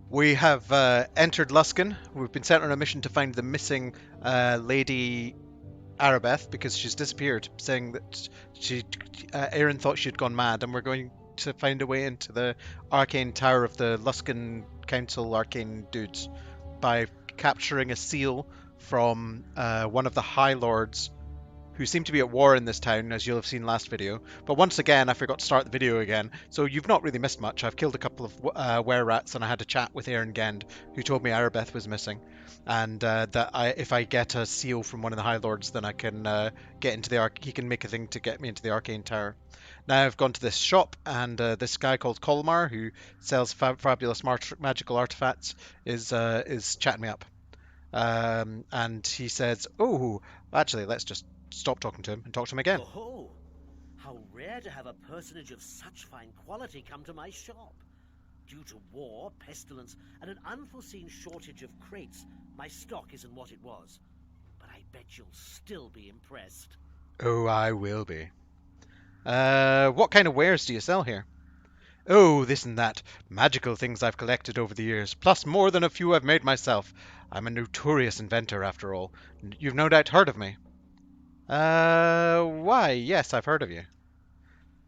We have entered Luskan. We've been sent on a mission to find the missing Lady Aribeth because she's disappeared, saying that Aaron thought she'd gone mad, and we're going to find a way into the arcane tower of the Luskan Council arcane dudes by capturing a seal from one of the High Lords who seem to be at war in this town, as you'll have seen last video. But once again, I forgot to start the video again, so you've not really missed much. I've killed a couple of were-rats, and I had a chat with Aaron Gend, who told me Aribeth was missing, and that if I get a seal from one of the High Lords, then I can get into the he can make a thing to get me into the Arcane Tower. Now I've gone to this shop, and this guy called Colmar, who sells fabulous magical artifacts, is chatting me up. And he says, "Oh, actually, let's just stop talking to him and talk to him again." Oh, how rare to have a personage of such fine quality come to my shop. Due to war, pestilence, and an unforeseen shortage of crates, my stock isn't what it was. But I bet you'll still be impressed. Oh, I will be. What kind of wares do you sell here? Oh, this and that. Magical things I've collected over the years, plus more than a few I've made myself. I'm a notorious inventor, after all. You've no doubt heard of me. Why, yes, I've heard of you.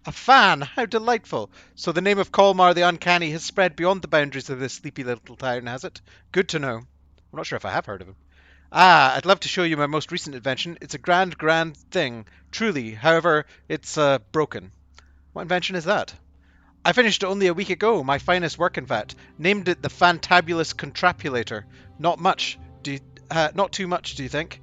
A fan! How delightful! So the name of Colmar the Uncanny has spread beyond the boundaries of this sleepy little town, has it? Good to know. I'm not sure if I have heard of him. Ah, I'd love to show you my most recent invention. It's a grand thing. Truly. However, it's broken. What invention is that? I finished it only a week ago, my finest work in fact. Named it the Fantabulous Contrapulator. Not too much, do you think?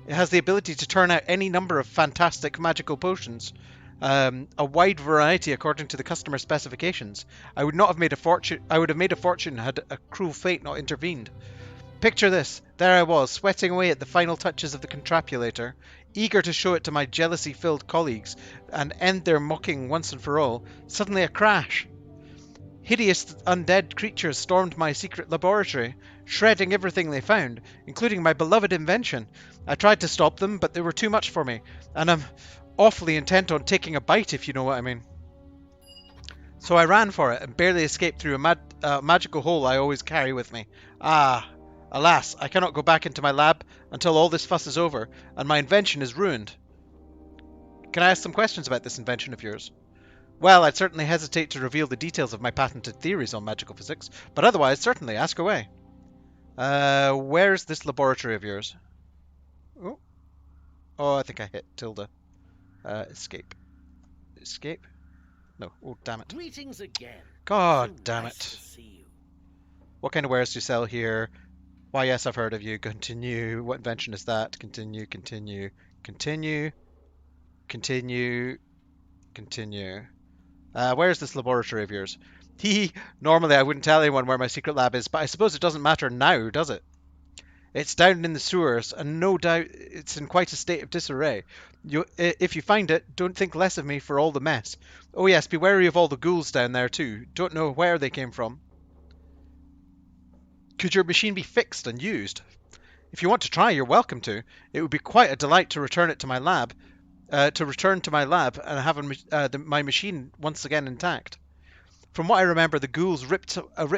It has the ability to turn out any number of fantastic magical potions. A wide variety according to the customer specifications. I would have made a fortune had a cruel fate not intervened. Picture this. There I was, sweating away at the final touches of the contrapulator, eager to show it to my jealousy-filled colleagues and end their mocking once and for all. Suddenly a crash. Hideous undead creatures stormed my secret laboratory, shredding everything they found, including my beloved invention. I tried to stop them, but they were too much for me, and I'm awfully intent on taking a bite, if you know what I mean. So I ran for it and barely escaped through a magical hole I always carry with me. Ah, alas, I cannot go back into my lab until all this fuss is over, and my invention is ruined. Can I ask some questions about this invention of yours? Well, I'd certainly hesitate to reveal the details of my patented theories on magical physics, but otherwise, certainly, ask away. Where's this laboratory of yours? Oh, I think I hit tilde. Escape. Escape? No. Oh, damn it. Greetings again. God So damn nice it. to see you. What kind of wares do you sell here? Why, yes, I've heard of you. Continue. What invention is that? Continue, continue, continue, continue, continue. Where's this laboratory of yours? Normally I wouldn't tell anyone where my secret lab is, but I suppose it doesn't matter now, does it? It's down in the sewers, and no doubt it's in quite a state of disarray. If you find it, don't think less of me for all the mess. Oh yes, be wary of all the ghouls down there too. Don't know where they came from. Could your machine be fixed and used? If you want to try, you're welcome to. It would be quite a delight to return it to my lab. And have my machine once again intact. From what I remember, the ghouls ripped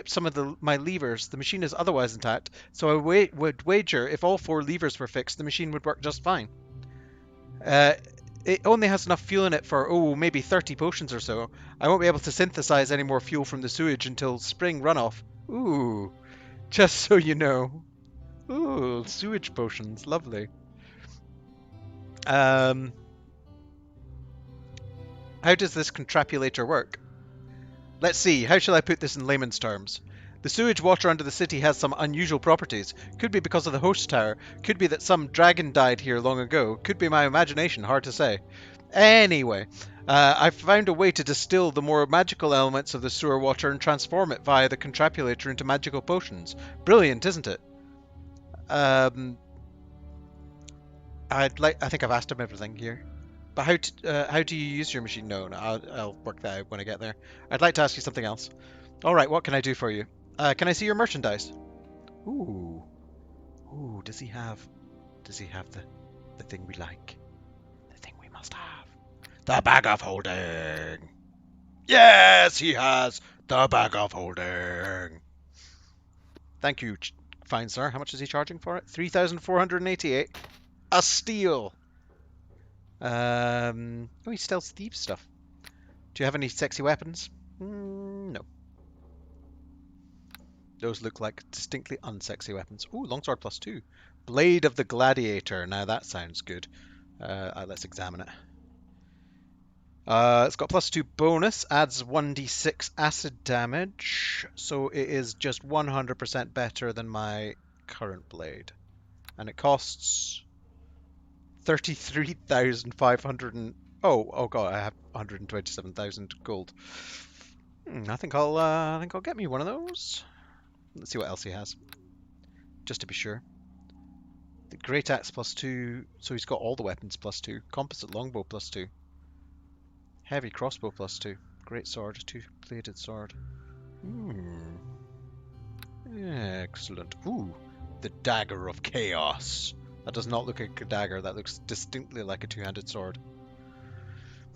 some of my levers. The machine is otherwise intact, so I would wager if all 4 levers were fixed, the machine would work just fine. It only has enough fuel in it for, maybe 30 potions or so. I won't be able to synthesize any more fuel from the sewage until spring runoff. Ooh, just so you know. Ooh, sewage potions, lovely. How does this contrapulator work? Let's see, how shall I put this in layman's terms? The sewage water under the city has some unusual properties. Could be because of the host tower. Could be that some dragon died here long ago. Could be my imagination, hard to say. Anyway, I've found a way to distill the more magical elements of the sewer water and transform it via the contrapulator into magical potions. Brilliant, isn't it? I think I've asked him everything here. But how do you use your machine? No, I'll work that out when I get there. I'd like to ask you something else. All right, what can I do for you? Can I see your merchandise? Ooh, does he have the thing we like? The thing we must have. The bag of holding. Yes, he has the bag of holding. Thank you, fine sir. How much is he charging for it? 3,488. A steal. Oh, he steals thief stuff. Do you have any sexy weapons? No. Those look like distinctly unsexy weapons. Ooh, longsword +2. Blade of the Gladiator. Now that sounds good. Let's examine it. It's got +2 bonus, adds 1d6 acid damage, so it is just 100% better than my current blade. And it costs 33,500 and... Oh god, I have 127,000 gold. I think I'll get me one of those. Let's see what else he has, just to be sure. The great axe +2, so he's got all the weapons +2. Composite longbow +2. Heavy crossbow +2. Great sword, two-bladed sword. Excellent. Ooh, the dagger of chaos. That does not look like a dagger. That looks distinctly like a two-handed sword.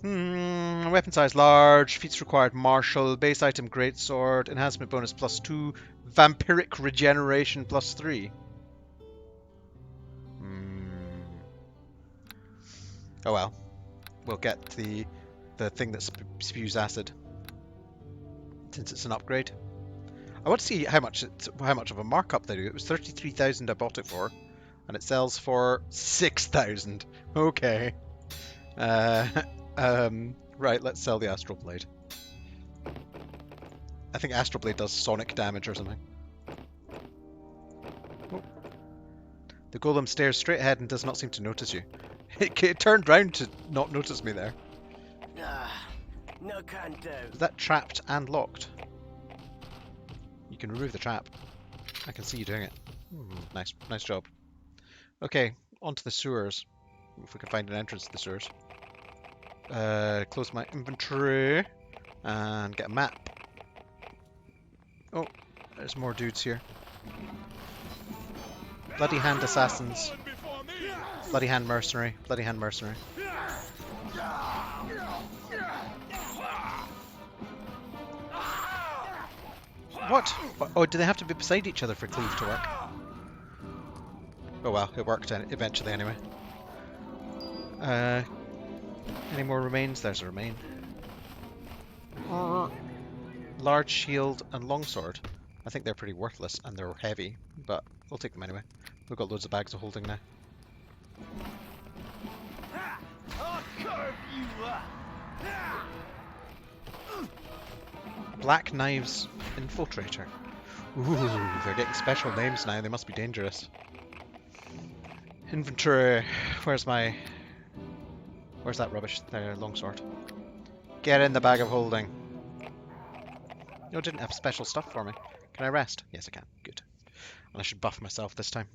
Weapon size large. Feats required martial. Base item great sword. Enhancement bonus +2. Vampiric regeneration +3. Oh well. We'll get the thing that spews acid, since it's an upgrade. I want to see how much of a markup they do. It was 33,000 I bought it for, and it sells for 6,000. Okay. Right, let's sell the Astral Blade. I think Astral Blade does sonic damage or something. Oh. The golem stares straight ahead and does not seem to notice you. It turned round to not notice me there. No can do. Is that trapped and locked? You can remove the trap. I can see you doing it. Nice job. Okay, onto the sewers. If we can find an entrance to the sewers. Close my inventory and get a map. Oh, there's more dudes here. Bloody hand assassins. Bloody hand mercenary. Bloody hand mercenary. What? Oh, do they have to be beside each other for cleave to work? Oh well, it worked eventually anyway. Any more remains? There's a remain. Large shield and longsword. I think they're pretty worthless and they're heavy, but we'll take them anyway. We've got loads of bags of holding now. Black Knives Infiltrator. Ooh, they're getting special names now. They must be dangerous. Inventory. Where's that rubbish? There, longsword. Get in the bag of holding. No, it didn't have special stuff for me. Can I rest? Yes, I can. Good. And I should buff myself this time.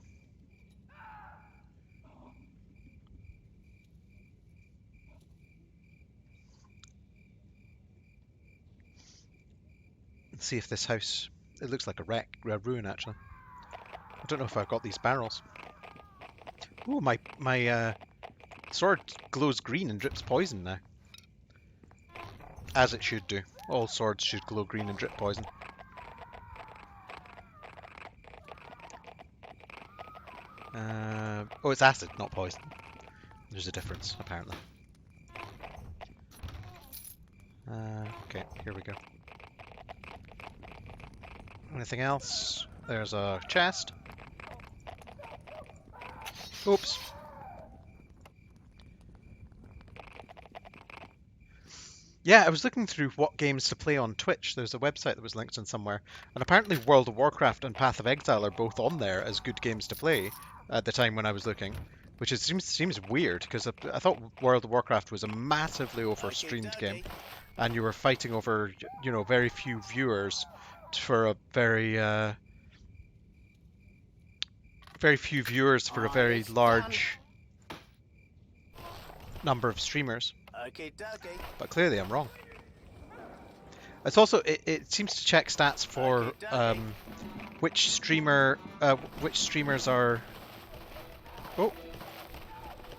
Let's see if this house... It looks like a ruin, actually. I don't know if I've got these barrels. Ooh, my sword glows green and drips poison now. As it should do. All swords should glow green and drip poison. Oh, it's acid, not poison. There's a difference, apparently. Okay, here we go. Anything else? There's a chest. Oops. Yeah, I was looking through what games to play on Twitch. There's a website that was linked in somewhere. And apparently World of Warcraft and Path of Exile are both on there as good games to play at the time when I was looking. Which seems weird, because I thought World of Warcraft was a massively over-streamed game. And you were fighting over, very few viewers for a very few viewers for a very large number of streamers. But clearly I'm wrong. It's also it seems to check stats for which streamers are... Oh,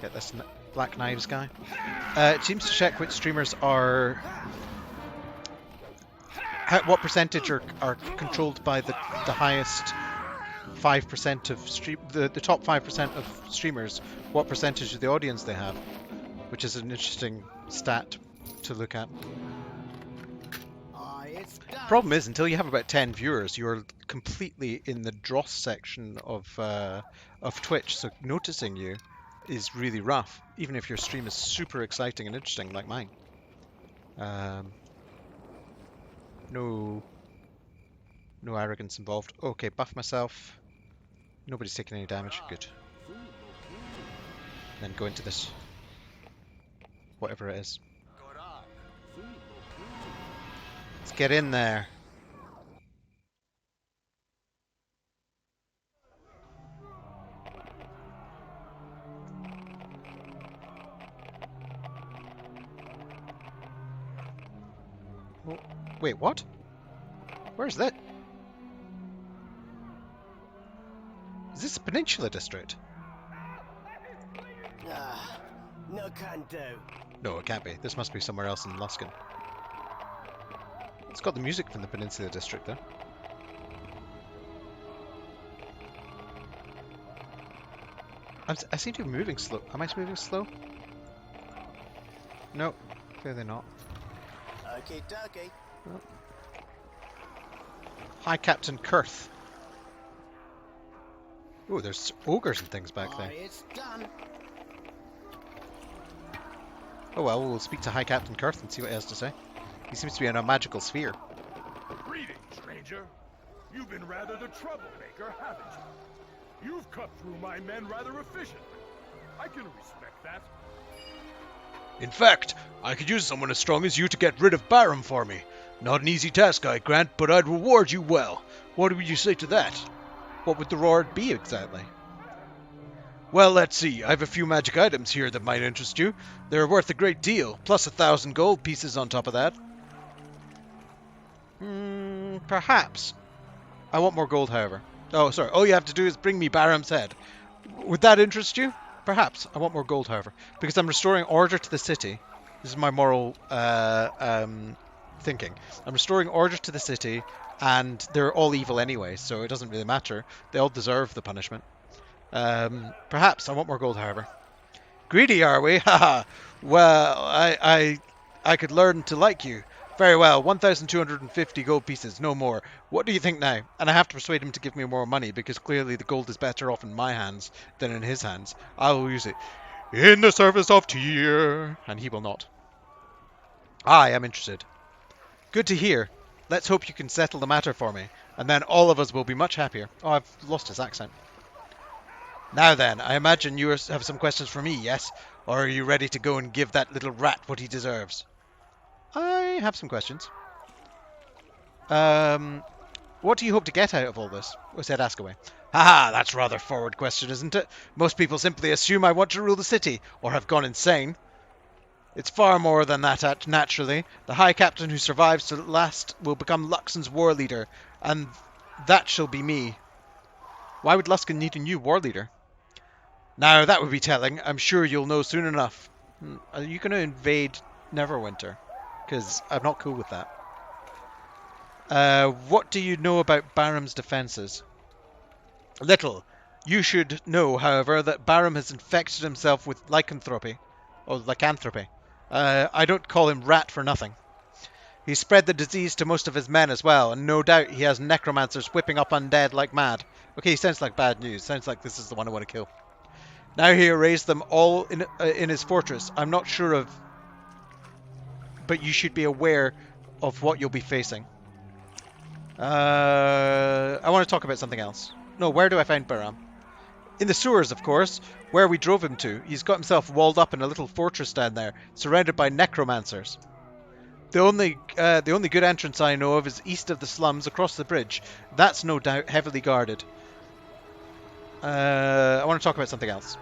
get this Black Knives guy. It seems to check which streamers are... what percentage are controlled by the highest 5% of the top 5% of streamers, what percentage of the audience they have, which is an interesting stat to look at. It's done. Problem is, until you have about 10 viewers, you're completely in the dross section of Twitch, so noticing you is really rough, even if your stream is super exciting and interesting like mine. No arrogance involved. Okay, buff myself. Nobody's taking any damage. Good. Then go into this, whatever it is. Let's get in there. Oh, wait, what? Where's that? Is this a peninsula district? No can do. No, it can't be. This must be somewhere else in Luskan. It's got the music from the peninsula district, though. I seem to be moving slow. Am I moving slow? No, clearly not. Okay, dokie. Oh. Hi, Captain Kurth. Oh, there's ogres and things back there. It's done. Oh well, we'll speak to High Captain Kurth and see what he has to say. He seems to be in a magical sphere. Greetings, stranger. You've been rather the troublemaker, haven't you? You've cut through my men rather efficiently. I can respect that. In fact, I could use someone as strong as you to get rid of Barum for me. Not an easy task, I grant, but I'd reward you well. What would you say to that? What would the reward be exactly? Well, let's see. I have a few magic items here that might interest you. They're worth a great deal, plus 1,000 gold pieces on top of that. Perhaps. I want more gold, however. Oh, sorry. All you have to do is bring me Barham's head. Would that interest you? Perhaps. I want more gold, however. Because I'm restoring order to the city. This is my moral thinking. I'm restoring order to the city, and they're all evil anyway, so it doesn't really matter. They all deserve the punishment. Perhaps. I want more gold, however. Greedy, are we? Haha. Well, I could learn to like you. Very well, 1,250 gold pieces, no more. What do you think now? And I have to persuade him to give me more money, because clearly the gold is better off in my hands than in his hands. I will use it in the service of Tyr. And he will not. I am interested. Good to hear. Let's hope you can settle the matter for me, and then all of us will be much happier. Oh, I've lost his accent. Now then, I imagine you have some questions for me, yes? Or are you ready to go and give that little rat what he deserves? I have some questions. What do you hope to get out of all this? I said ask away. Haha, that's a rather forward question, isn't it? Most people simply assume I want to rule the city, or have gone insane. It's far more than that, naturally. The High Captain who survives to the last will become Luxon's war leader, and that shall be me. Why would Luskan need a new war leader? Now, that would be telling. I'm sure you'll know soon enough. Are you going to invade Neverwinter? Because I'm not cool with that. What do you know about Barham's defences? Little. You should know, however, that Barham has infected himself with lycanthropy. Or lycanthropy. I don't call him rat for nothing. He spread the disease to most of his men as well, and no doubt he has necromancers whipping up undead like mad. Okay, sounds like bad news. Sounds like this is the one I want to kill. Now he erased them all in his fortress. I'm not sure of... But you should be aware of what you'll be facing. I want to talk about something else. No, where do I find Barham? In the sewers, of course, where we drove him to. He's got himself walled up in a little fortress down there, surrounded by necromancers. The only good entrance I know of is east of the slums, across the bridge. That's no doubt heavily guarded. I want to talk about something else.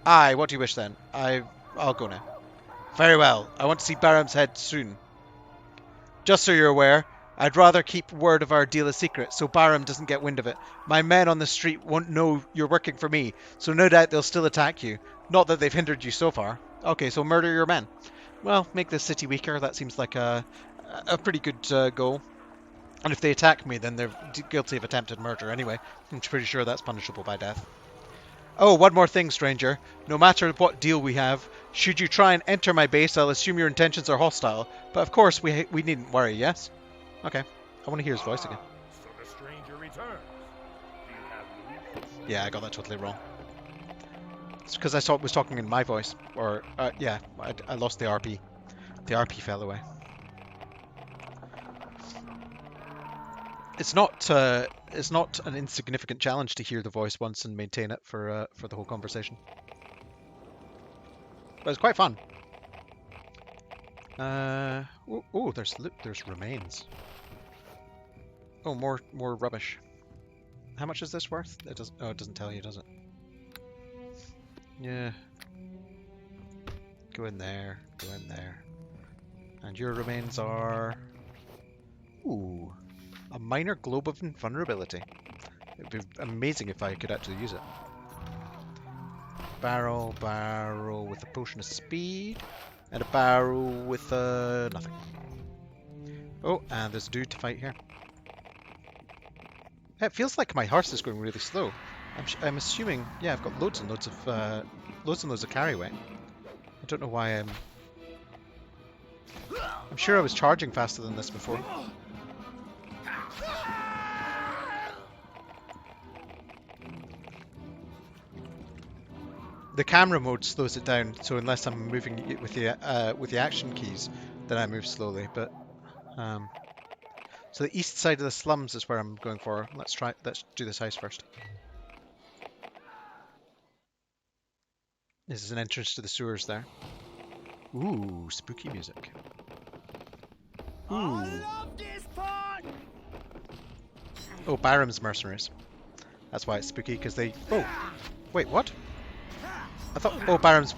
Aye, what do you wish then? I'll go now. Very well. I want to see Barham's head soon. Just so you're aware, I'd rather keep word of our deal a secret, so Barham doesn't get wind of it. My men on the street won't know you're working for me, so no doubt they'll still attack you. Not that they've hindered you so far. Okay, so murder your men. Well, make the city weaker. That seems like a pretty good goal. And if they attack me, then they're guilty of attempted murder anyway. I'm pretty sure that's punishable by death. Oh, one more thing, stranger. No matter what deal we have, should you try and enter my base, I'll assume your intentions are hostile. But of course, we needn't worry, yes? Okay. I want to hear his voice again. So the stranger returns. Do you have news? Yeah, I got that totally wrong. It's because I was talking in my voice. Or, yeah, I lost the RP. The RP fell away. It's not an insignificant challenge to hear the voice once and maintain it for the whole conversation. But it's quite fun. Oh, there's remains. Oh, more rubbish. How much is this worth? It doesn't tell you, does it? Yeah. Go in there. Go in there. And your remains are. Ooh. A minor globe of invulnerability. It'd be amazing if I could actually use it. Barrel with a potion of speed, and a barrel with nothing. Oh, and there's a dude to fight here. It feels like my horse is going really slow. I'm assuming, yeah, I've got loads and loads of carry weight. I don't know why I'm sure I was charging faster than this before. The camera mode slows it down, so unless I'm moving it with the action keys, then I move slowly. But so the east side of the slums is where I'm going for. Let's do this house first. This is an entrance to the sewers there. Ooh, spooky music. Ooh. Oh, Barham's mercenaries. That's why it's spooky, because they. Oh, wait, what? I thought, oh, Barham's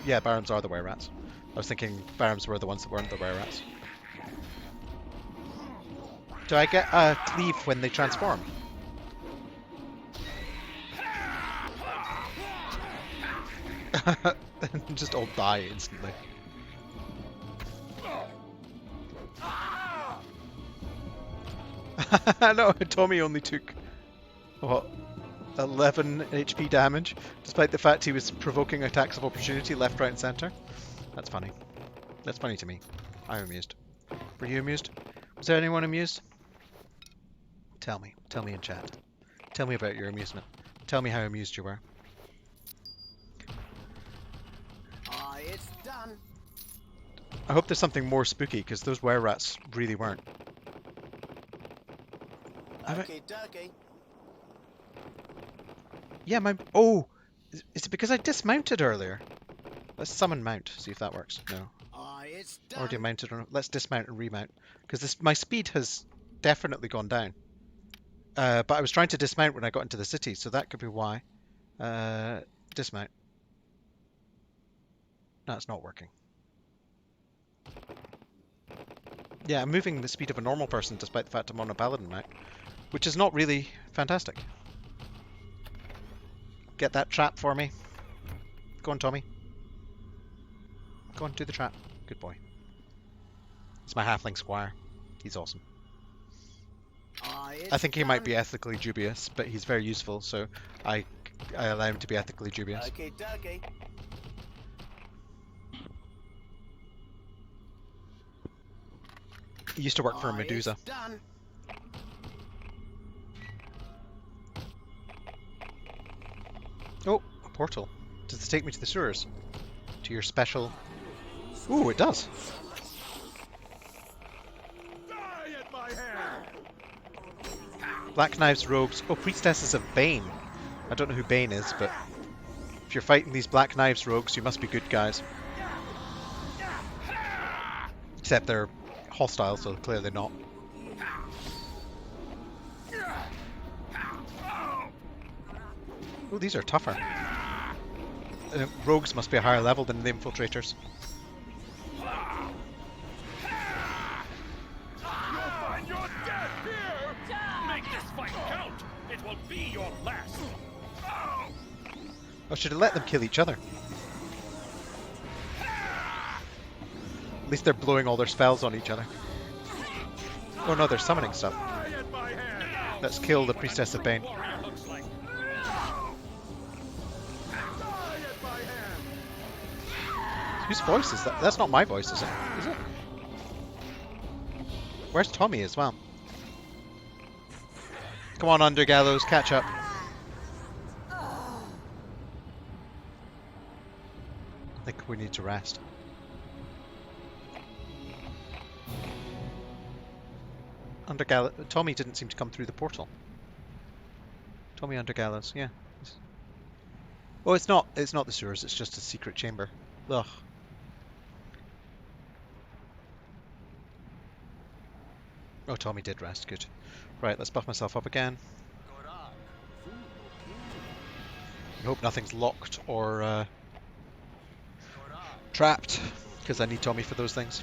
are the were-rats. I was thinking Barham's were the ones that weren't the were-rats. Do I get a cleave when they transform? Just all die instantly. No, Tommy only took, what, 11 HP damage, despite the fact he was provoking attacks of opportunity left, right, and center. That's funny. That's funny to me. I'm amused. Were you amused? Was there anyone amused? Tell me. Tell me in chat. Tell me about your amusement. Tell me how amused you were. It's done. I hope there's something more spooky, because those were-rats really weren't. Okay, dokie. Yeah, oh! Is it because I dismounted earlier? Let's summon mount, see if that works. No. It's done. Already mounted on. Let's dismount and remount. Because my speed has definitely gone down. But I was trying to dismount when I got into the city, so that could be why. Dismount. No, it's not working. Yeah, I'm moving the speed of a normal person despite the fact I'm on a paladin mount, which is not really fantastic. Get that trap for me. Go on, Tommy. Go on, do the trap. Good boy. It's my halfling squire. He's awesome. I think he might be ethically dubious, but he's very useful, so I allow him to be ethically dubious. Okay, dokie. He used to work for Medusa. It's done. Oh, a portal. Does it take me to the sewers? To your special... Ooh, it does. Die at my hand. Black Knives Rogues. Oh, Priestesses of Bane. I don't know who Bane is, but if you're fighting these Black Knives Rogues, you must be good guys. Except they're hostile, so clearly not. Oh, these are tougher. Rogues must be a higher level than the Infiltrators. You'll find your death here. Make this fight count. It will be your last. I should have let them kill each other. At least they're blowing all their spells on each other. Oh no, they're summoning stuff. Die at my Let's kill the Priestess of Bane. Warrior looks like. Die at my hand. Whose voice is that? That's not my voice, is it? Is it? Where's Tommy as well? Come on, Undergallows, catch up. I think we need to rest. Tommy didn't seem to come through the portal. Tommy Undergallows, yeah. Oh, it's not the sewers, it's just a secret chamber. Ugh. Oh, Tommy did rest, good. Right, let's buff myself up again. I hope nothing's locked or trapped, because I need Tommy for those things.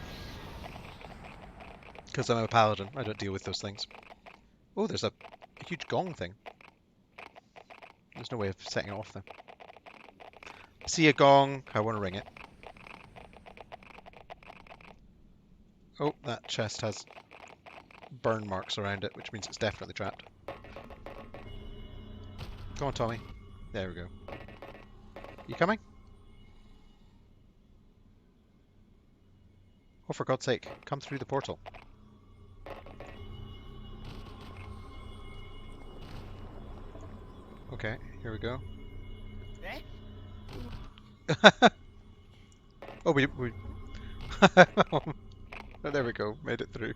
Because I'm a paladin, I don't deal with those things. Oh, there's a huge gong thing. There's no way of setting it off though. See a gong, I want to ring it. Oh, that chest has burn marks around it, which means it's definitely trapped. Come on, Tommy. There we go. You coming? Oh, for God's sake, come through the portal. Okay, here we go. Oh, we oh, there we go, made it through.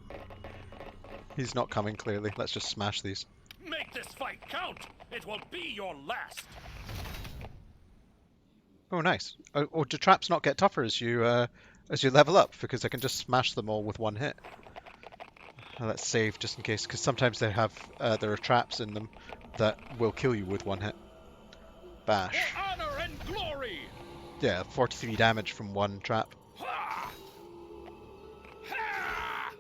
He's not coming, clearly. Let's just smash these. Make this fight count. It will be your last. Oh, nice. Oh, do traps not get tougher as you level up? Because I can just smash them all with one hit. Oh, let's save just in case, because sometimes they have there are traps in them that will kill you with one hit. Bash. For honor and glory. Yeah, 43 damage from one trap. Ha! Ha!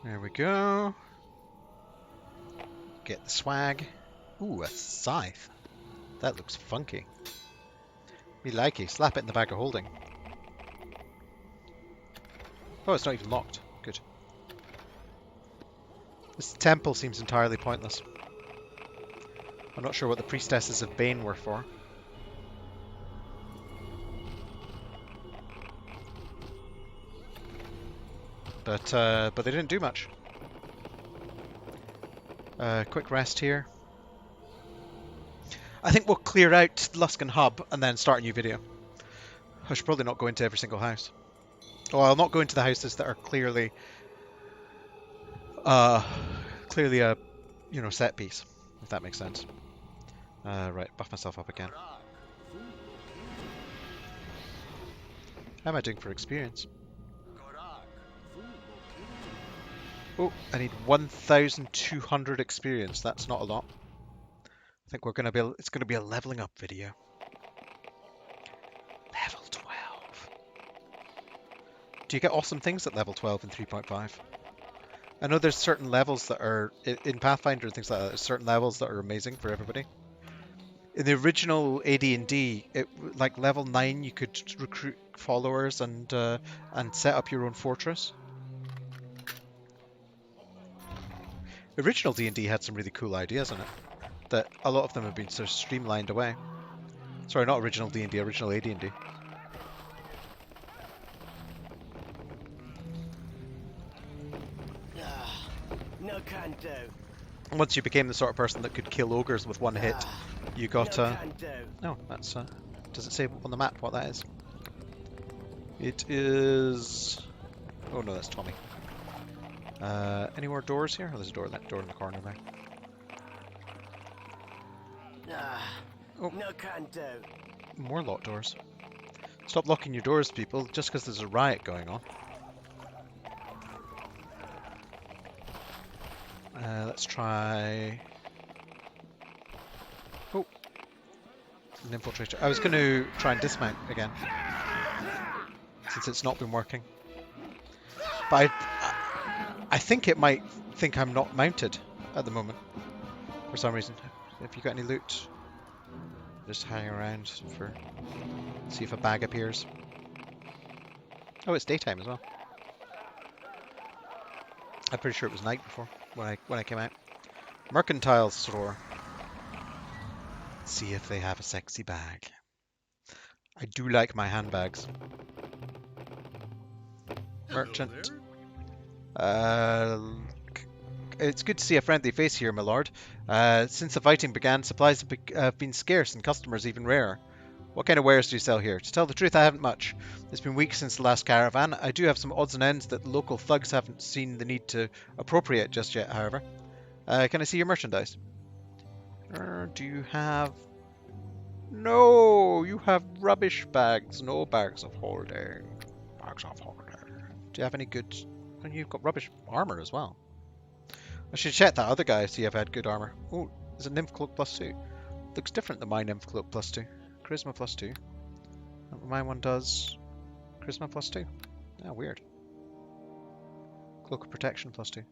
There we go. Get the swag. Ooh, a scythe. That looks funky. Me likey. Slap it in the bag of holding. Oh, it's not even locked. Good. This temple seems entirely pointless. I'm not sure what the Priestesses of Bane were for. But they didn't do much. Quick rest here. I think we'll clear out Luskan Hub and then start a new video. I should probably not go into every single house. Oh, I'll not go into the houses that are clearly a set piece, if that makes sense. Right, buff myself up again. How am I doing for experience? Oh, I need 1,200 experience. That's not a lot. I think it's gonna be a leveling up video. Level 12. Do you get awesome things at level 12 in 3.5? I know there's certain levels that are in Pathfinder and things like that. There's certain levels that are amazing for everybody. In the original AD&D, like level 9, you could recruit followers and set up your own fortress. Original D&D had some really cool ideas in it, that a lot of them have been sort of streamlined away. Sorry, not original D&D, original AD&D. No can do. Once you became the sort of person that could kill ogres with one hit, you got No can do. oh, that's does it say on the map what that is? It is... Oh no, that's Tommy. Any more doors here? Oh, there's a door in the corner there. Oh. No can do. More locked doors. Stop locking your doors, people, just because there's a riot going on. Let's try... Oh! An infiltrator. I was going to try and dismount again, since it's not been working. But I think it might think I'm not mounted at the moment, for some reason. If you got any loot, just hang around for see if a bag appears. Oh, it's daytime as well. I'm pretty sure it was night before. when I came out. Mercantile store. See if they have a sexy bag. I do like my handbags. Merchant. It's good to see a friendly face here, my lord. Since the fighting began, supplies have been scarce and customers even rarer. What kind of wares do you sell here? To tell the truth, I haven't much. It's been weeks since the last caravan. I do have some odds and ends that the local thugs haven't seen the need to appropriate just yet, however. Can I see your merchandise? Do you have... No! You have rubbish bags. No bags of holding. Bags of holding. Do you have any good... And you've got rubbish armor as well. I should check that other guy, see if I had good armor. Oh, there's a Nymph Cloak +2. Looks different than my Nymph Cloak +2. Charisma +2. My one does Charisma +2. Ah, weird. Cloak of Protection +2.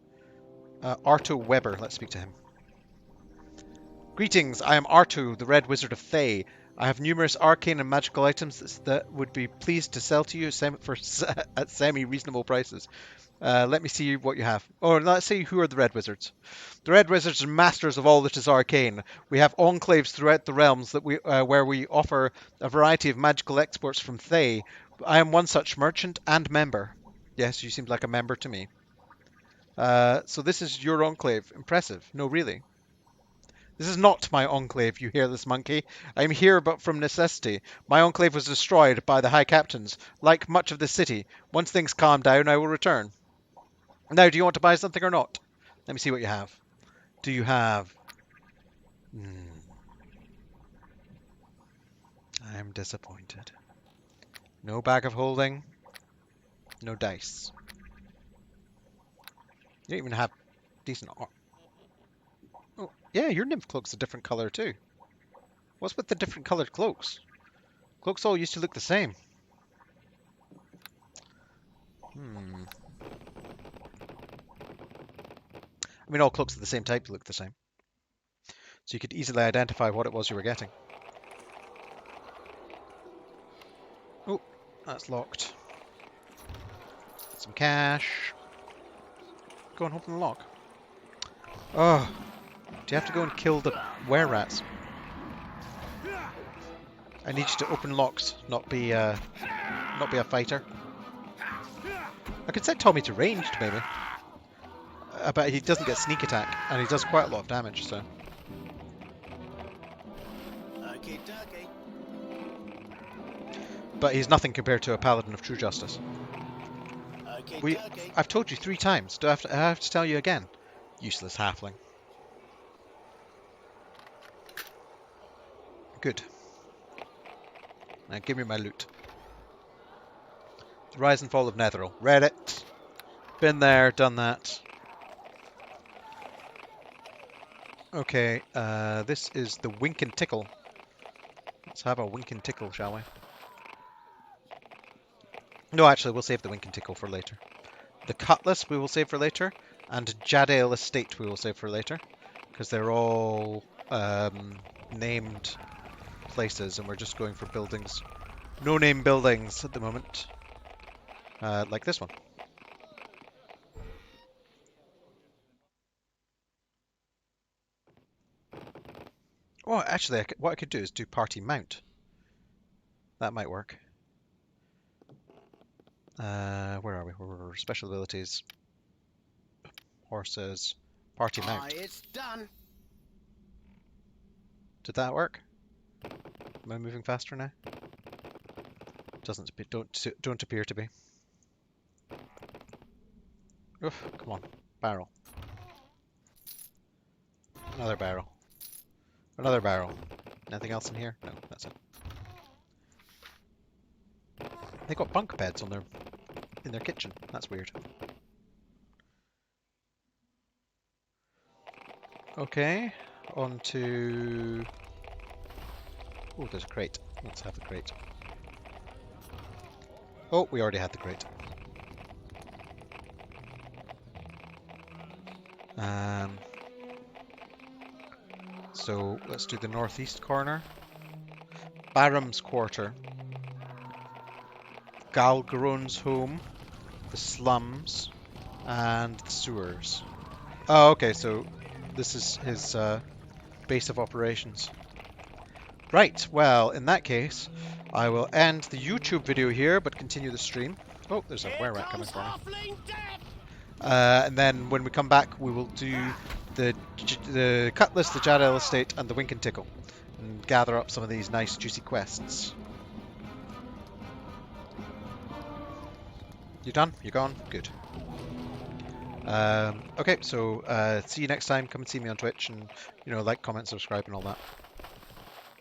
Arto Weber, let's speak to him. Greetings, I am Arto, the Red Wizard of Thay. I have numerous arcane and magical items that would be pleased to sell to you at semi-reasonable prices. Let me see what you have. Oh, let's see who are the Red Wizards. The Red Wizards are masters of all that is arcane. We have enclaves throughout the realms that where we offer a variety of magical exports from Thay. I am one such merchant and member. Yes, you seem like a member to me. So this is your enclave. Impressive. No, really. This is not my enclave, you hairless monkey. I am here but from necessity. My enclave was destroyed by the High Captains, like much of the city. Once things calm down, I will return. Now, do you want to buy something or not? Let me see what you have. Do you have... I am disappointed. No bag of holding. No dice. You don't even have decent... Oh, yeah, your Nymph Cloak's a different color too. What's with the different colored cloaks? Cloaks all used to look the same. I mean, all cloaks of the same type look the same. So you could easily identify what it was you were getting. Oh, that's locked. Some cash. Go and open the lock. Oh, do you have to go and kill the were-rats? I need you to open locks, not be a fighter. I could set Tommy to ranged, maybe. But he doesn't get sneak attack, and he does quite a lot of damage, so... But he's nothing compared to a Paladin of True Justice. I've told you 3 times. Do I have to tell you again? Useless halfling. Good. Now give me my loot. The Rise and Fall of Netheril. Read it. Been there, done that. Okay, this is the Wink and Tickle. Let's have a Wink and Tickle, shall we? No, actually, we'll save the Wink and Tickle for later. The Cutlass we will save for later, and Jadale Estate we will save for later, because they're all named places, and we're just going for buildings. No-name buildings at the moment, like this one. Oh, actually, what I could do is do party mount. That might work. Where are we? We're special abilities. Horses. Party mount. It's done. Did that work? Am I moving faster now? Doesn't don't appear to be. Oof, come on. Barrel. Another barrel. Another barrel. Anything else in here? No, that's it. They got bunk beds on in their kitchen. That's weird. Okay, on to... Oh, there's a crate. Let's have the crate. Oh, we already had the crate. So let's do the northeast corner. Barham's Quarter. Galgaron's home. The slums. And the sewers. Oh, okay, so this is his base of operations. Right, well, in that case, I will end the YouTube video here, but continue the stream. Oh, there's a were-rat coming for me. And then when we come back, we will do the Cutlass, the Jadale Estate, and the Wink and Tickle, and gather up some of these nice juicy quests. You done? You gone? Good. Okay, so see you next time. Come and see me on Twitch, and like, comment, subscribe, and all that.